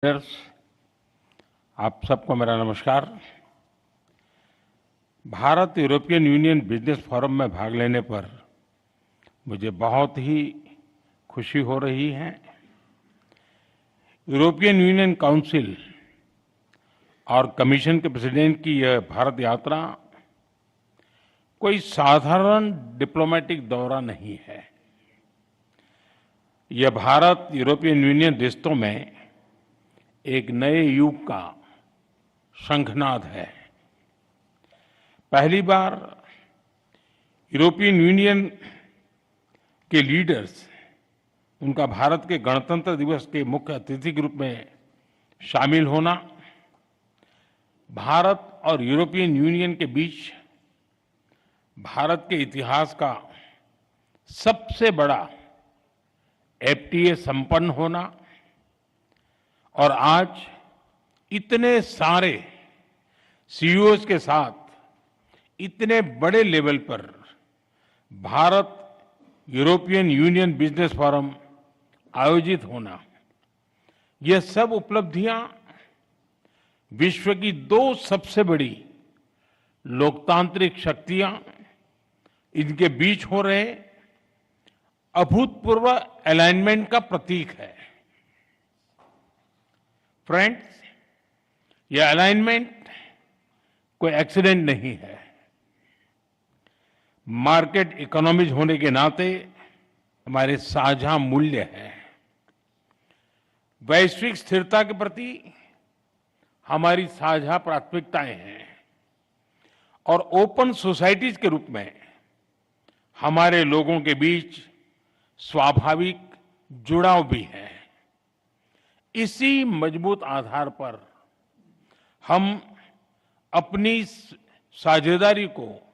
Leaders, आप सबको मेरा नमस्कार। Bharat European union business forum में भाग लेने पर मुझे बहुत ही खुशी हो रही है। यूरोपियन यूनियन काउंसिल और कमीशन के प्रेसिडेंट की यह भारत यात्रा कोई साधारण डिप्लोमेटिक दौरा नहीं है। यह भारत यूरोपियन यूनियन रिश्तों में एक नए युग का शंखनाद है। पहली बार यूरोपियन यूनियन के लीडर्स उनका भारत के गणतंत्र दिवस के मुख्य अतिथि के रूप में शामिल होना, भारत और यूरोपियन यूनियन के बीच भारत के इतिहास का सबसे बड़ा एफटीए संपन्न होना और आज इतने सारे सीईओज के साथ इतने बड़े लेवल पर Bharat European union business forum आयोजित होना, ये सब उपलब्धियां विश्व की दो सबसे बड़ी लोकतांत्रिक शक्तियां इनके बीच हो रहे अभूतपूर्व अलाइनमेंट का प्रतीक है। फ्रेंड्स, यह अलाइनमेंट कोई एक्सीडेंट नहीं है। मार्केट इकोनॉमीज होने के नाते हमारे साझा मूल्य हैं। वैश्विक स्थिरता के प्रति हमारी साझा प्राथमिकताएं हैं और ओपन सोसाइटीज के रूप में हमारे लोगों के बीच स्वाभाविक जुड़ाव भी है। इसी मजबूत आधार पर हम अपनी साझेदारी को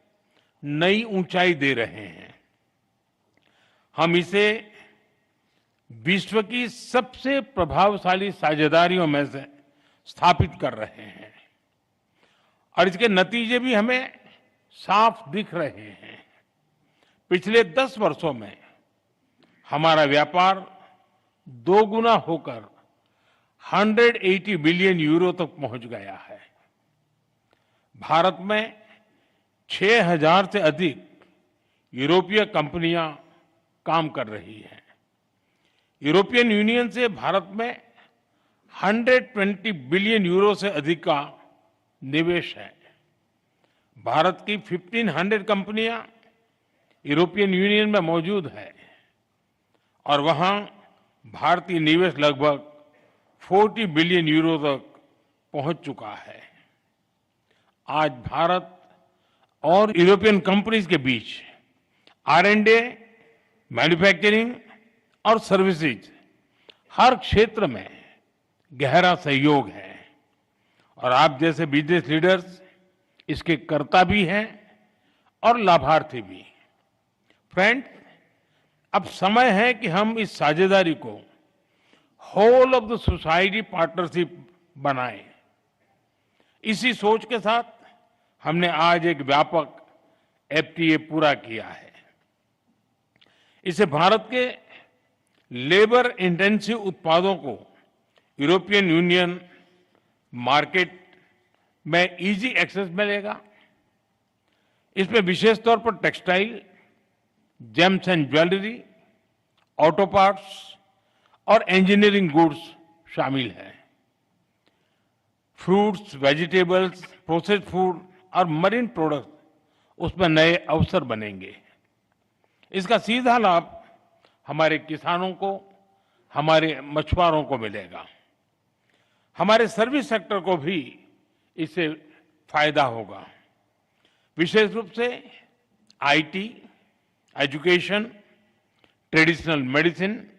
नई ऊंचाई दे रहे हैं। हम इसे विश्व की सबसे प्रभावशाली साझेदारियों में से स्थापित कर रहे हैं और इसके नतीजे भी हमें साफ दिख रहे हैं। पिछले 10 वर्षों में हमारा व्यापार 2 गुना होकर 180 बिलियन यूरो तक पहुंच गया है। भारत में 6,000 से अधिक यूरोपीय कंपनियां काम कर रही हैं। यूरोपियन यूनियन से भारत में 120 बिलियन यूरो से अधिक का निवेश है। भारत की 1500 कंपनियां यूरोपियन यूनियन में मौजूद है और वहां भारतीय निवेश लगभग 40 बिलियन यूरो तक पहुंच चुका है। आज भारत और यूरोपियन कंपनीज के बीच R&D, मैन्युफैक्चरिंग और सर्विसेज हर क्षेत्र में गहरा सहयोग है और आप जैसे बिजनेस लीडर्स इसके कर्ता भी हैं और लाभार्थी भी। फ्रेंड्स, अब समय है कि हम इस साझेदारी को whole of the society partnership बनाएं। इसी सोच के साथ हमने आज एक व्यापक एफटीए पूरा किया है। इसे भारत के लेबर इंटेंसिव उत्पादों को यूरोपियन यूनियन मार्केट में इजी एक्सेस मिलेगा। इसमें विशेष तौर पर textile, James and jewellery, auto parts और इंजीनियरिंग गुड्स शामिल हैं। फ्रूट्स, वेजिटेबल्स, प्रोसेस्ड फूड और मरीन प्रोडक्ट उसमें नए अवसर बनेंगे। इसका सीधा लाभ हमारे किसानों को, हमारे मछुआरों को मिलेगा। हमारे सर्विस सेक्टर को भी इससे फायदा होगा। विशेष रूप से आईटी, एजुकेशन, ट्रेडिशनल मेडिसिन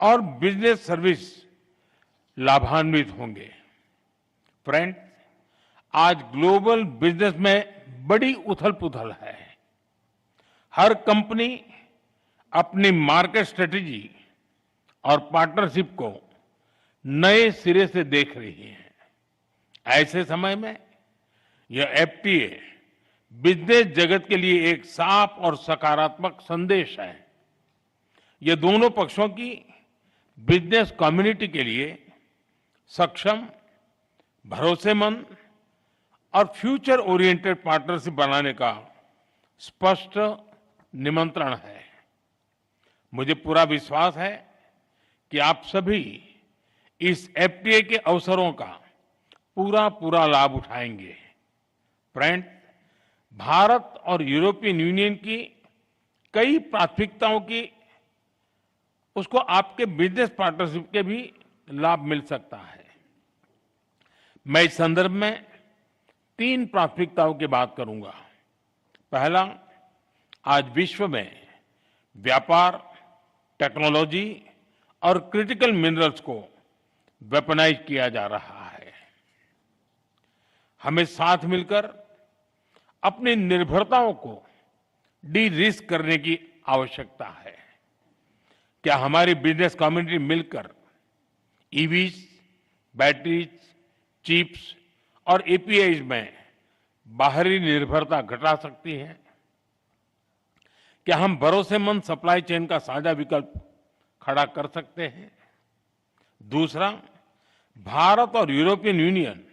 और बिजनेस सर्विस लाभान्वित होंगे। फ्रेंड्स, आज ग्लोबल बिजनेस में बड़ी उथल-पुथल है। हर कंपनी अपनी मार्केट स्ट्रेटेजी और पार्टनरशिप को नए सिरे से देख रही है। ऐसे समय में यह एफटीए बिजनेस जगत के लिए एक साफ और सकारात्मक संदेश है। यह दोनों पक्षों की बिजनेस कम्युनिटी के लिए सक्षम, भरोसेमंद और फ्यूचर ओरिएंटेड पार्टनरशिप बनाने का स्पष्ट निमंत्रण है। मुझे पूरा विश्वास है कि आप सभी इस एफटीए के अवसरों का पूरा पूरा लाभ उठाएंगे। फ्रेंड, भारत और यूरोपियन यूनियन की कई प्राथमिकताओं की उसको आपके बिजनेस पार्टनरशिप के भी लाभ मिल सकता है। मैं इस संदर्भ में 3 प्राथमिकताओं की बात करूंगा। पहला, आज विश्व में व्यापार, टेक्नोलॉजी और क्रिटिकल मिनरल्स को वेपनाइज किया जा रहा है। हमें साथ मिलकर अपनी निर्भरताओं को डी रिस्क करने की आवश्यकता है। क्या हमारी बिजनेस कम्युनिटी मिलकर ईवीज, बैटरीज, चिप्स और एपीआईज में बाहरी निर्भरता घटा सकती है? क्या हम भरोसेमंद सप्लाई चेन का साझा विकल्प खड़ा कर सकते हैं? दूसरा, भारत और यूरोपियन यूनियन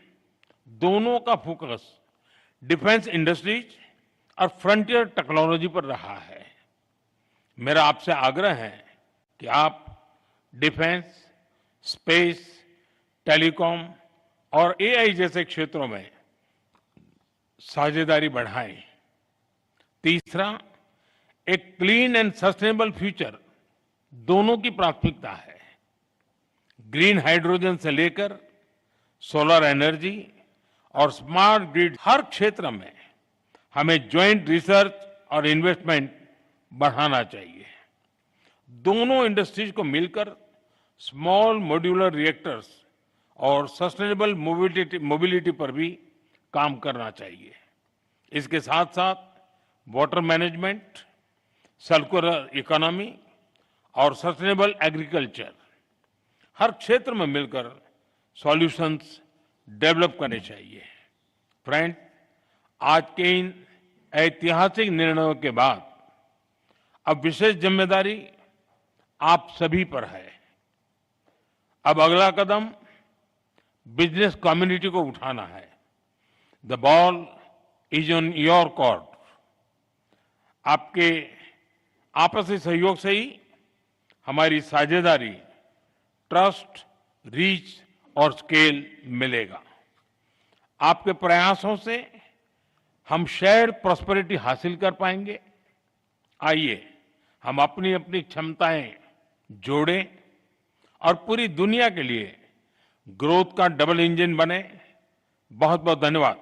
दोनों का फोकस डिफेंस इंडस्ट्रीज और फ्रंटियर टेक्नोलॉजी पर रहा है। मेरा आपसे आग्रह है कि आप डिफेंस, स्पेस, टेलीकॉम और एआई जैसे क्षेत्रों में साझेदारी बढ़ाएं। तीसरा, एक क्लीन एंड सस्टेनेबल फ्यूचर दोनों की प्राथमिकता है। ग्रीन हाइड्रोजन से लेकर सोलर एनर्जी और स्मार्ट ग्रिड, हर क्षेत्र में हमें ज्वाइंट रिसर्च और इन्वेस्टमेंट बढ़ाना चाहिए। दोनों इंडस्ट्रीज को मिलकर स्मॉल मॉड्यूलर रिएक्टर्स और सस्टेनेबल मोबिलिटी पर भी काम करना चाहिए। इसके साथ साथ वाटर मैनेजमेंट, सर्कुलर इकोनॉमी और सस्टेनेबल एग्रीकल्चर, हर क्षेत्र में मिलकर सॉल्यूशंस डेवलप करने चाहिए। फ्रेंड, आज के इन ऐतिहासिक निर्णयों के बाद अब विशेष जिम्मेदारी आप सभी पर है। अब अगला कदम बिजनेस कम्युनिटी को उठाना है। The ball is on your court. आपके आपसी सहयोग से ही हमारी साझेदारी, ट्रस्ट, रीच और स्केल मिलेगा। आपके प्रयासों से हम शेयर्ड प्रॉस्पेरिटी हासिल कर पाएंगे। आइए हम अपनी अपनी क्षमताएं जोड़ें और पूरी दुनिया के लिए ग्रोथ का डबल इंजन बने। बहुत बहुत धन्यवाद।